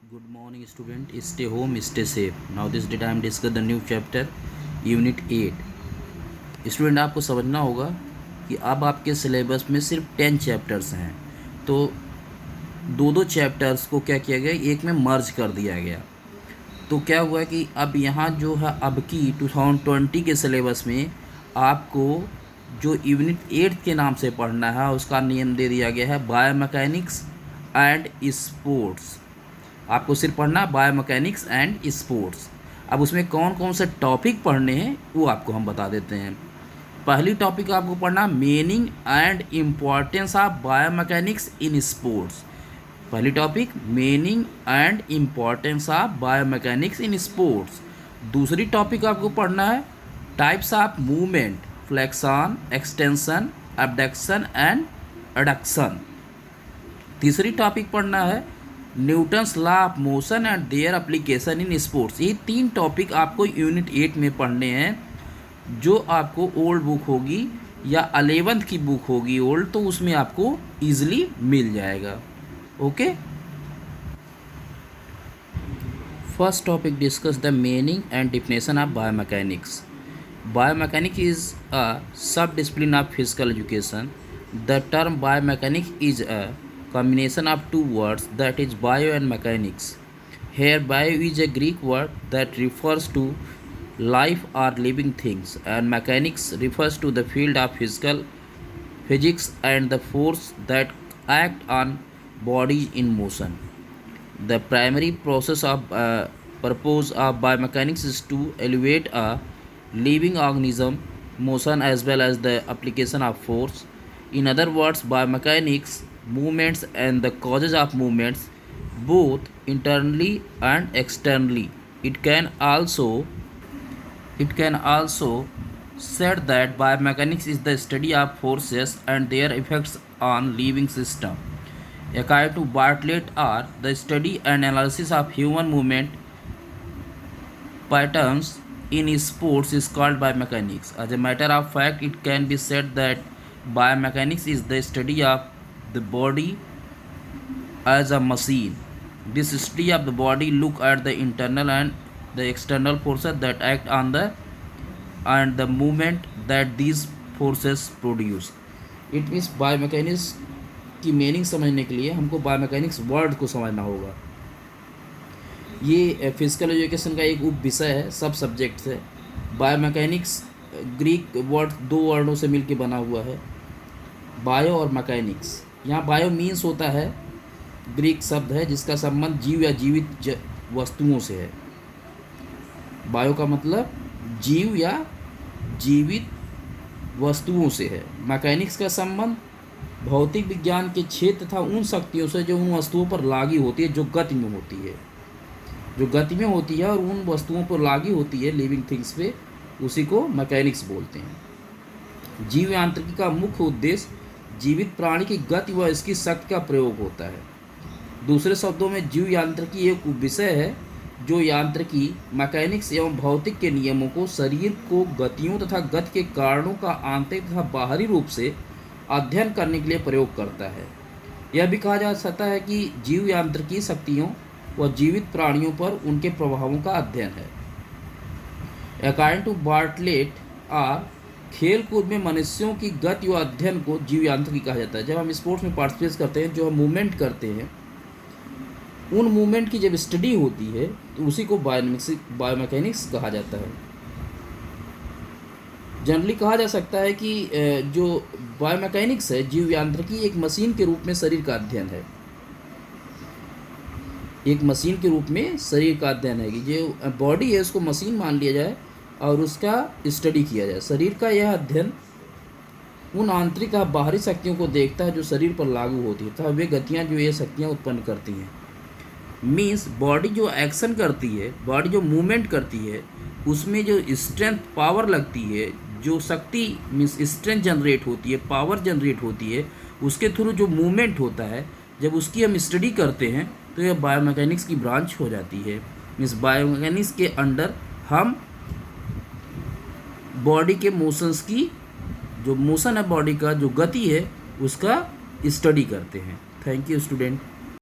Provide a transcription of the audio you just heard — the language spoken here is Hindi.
Good morning, student. Stay home, stay safe. Now this day I am discuss the new chapter, Unit 8. Student आपको समझना होगा कि अब आपके सिलेबस में सिर्फ 10 चैप्टर्स हैं, तो दो दो चैप्टर्स को क्या किया गया, एक में मर्ज कर दिया गया। तो क्या हुआ कि अब यहाँ जो है अब की 2020 के सिलेबस में आपको जो यूनिट 8 के नाम से पढ़ना है उसका नेम दे दिया गया है बायोमैकेनिक्स एंड स्पोर्ट्स। आपको सिर्फ पढ़ना बायोमैकेनिक्स एंड स्पोर्ट्स। अब उसमें कौन कौन से टॉपिक पढ़ने हैं वो आपको हम बता देते हैं। पहली टॉपिक आपको पढ़ना meaning and importance of biomechanics in sports. पहली topic meaning and importance of biomechanics in sports. दूसरी टॉपिक आपको पढ़ना है types of movement, flexion, extension, abduction and adduction. तीसरी टॉपिक पढ़ना है Newton's law of motion and their application in sports. ये तीन टॉपिक आपको यूनिट 8 में पढ़ने हैं। जो आपको ओल्ड बुक होगी या 11th की बुक होगी ओल्ड, तो उसमें आपको ईजिली मिल जाएगा। Okay, first topic discuss the meaning and definition of biomechanics. Biomechanics is a sub-discipline of physical education. The term biomechanics is a combination of two words, that is bio and mechanics. Here bio is a Greek word that refers to life or living things, and mechanics refers to the field of physics and the force that act on bodies in motion. The primary purpose of biomechanics is to elevate a living organism motion as well as the application of force. In other words, biomechanics movements and the causes of movements both internally and externally. It can also said that biomechanics is the study of forces and their effects on living system. According to Bartlett, are the study and analysis of human movement patterns in sports is called biomechanics. As a matter of fact, it can be said that biomechanics is the study of the body as a machine. This study of the body look at the internal and the external forces that act on the movement that these forces produce. It means biomechanics की मीनिंग समझने के लिए हमको बायोमैकेनिक्स वर्ड को समझना होगा। ये फिजिकल एजुकेशन का एक उप विषय है, सब सब्जेक्ट है। बायोमैकेनिक्स ग्रीक वर्ड दो वर्डों से मिलकर बना हुआ है, बायो और मैकेनिक्स। यहाँ बायो मीन्स होता है ग्रीक शब्द है जिसका संबंध जीव या जीवित वस्तुओं से है। बायो का मतलब जीव या जीवित वस्तुओं से है। मैकेनिक्स का संबंध भौतिक विज्ञान के क्षेत्र तथा उन शक्तियों से जो उन वस्तुओं पर लागू होती है, जो गति में होती है, और उन वस्तुओं पर लागू होती है लिविंग थिंग्स पे, उसी को मैकेनिक्स बोलते हैं। जीव यांत्रिकी का मुख्य उद्देश्य जीवित प्राणी की गति व इसकी शक्ति का प्रयोग होता है। दूसरे शब्दों में जीव यांत्रिकी एक विषय है जो यांत्रिकी, मैकेनिक्स एवं भौतिक के नियमों को शरीर को गतियों तथा गति के कारणों का आंतरिक तथा बाहरी रूप से अध्ययन करने के लिए प्रयोग करता है। यह भी कहा जा सकता है कि जीव यांत्रिकी शक्तियों व जीवित प्राणियों पर उनके प्रभावों का अध्ययन है। अकॉर्डिंग टू बार्टलेट, खेल कूद में मनुष्यों की गति व अध्ययन को जीव यांत्रिकी कहा जाता है। जब हम स्पोर्ट्स में पार्टिसिपेट करते हैं, जो हम मूवमेंट करते हैं, उन मूवमेंट की जब स्टडी होती है तो उसी को बायोमैकेनिक्स कहा जाता है। जनरली कहा जा सकता है कि जो बायोमैकेनिक्स है, जीव यांत्रिकी एक मशीन के रूप में शरीर का अध्ययन है। एक मशीन के रूप में शरीर का अध्ययन है कि जो बॉडी है उसको मशीन मान लिया जाए और उसका स्टडी किया जाए। शरीर का यह अध्ययन उन आंतरिक या बाहरी शक्तियों को देखता है जो शरीर पर लागू होती है तथा वे गतियाँ जो ये शक्तियाँ उत्पन्न करती हैं। मीन्स बॉडी जो एक्शन करती है, बॉडी जो मूवमेंट करती है, उसमें जो स्ट्रेंथ पावर लगती है, जो शक्ति मीन्स स्ट्रेंथ जनरेट होती है, पावर जनरेट होती है, उसके थ्रू जो मूवमेंट होता है, जब उसकी हम स्टडी करते हैं तो यह बायोमैकेनिक्स की ब्रांच हो जाती है। मीन्स बायोमैकेनिक्स के अंडर हम बॉडी के मोशंस की, जो मोशन है बॉडी का, जो गति है, उसका स्टडी करते हैं। Thank you student.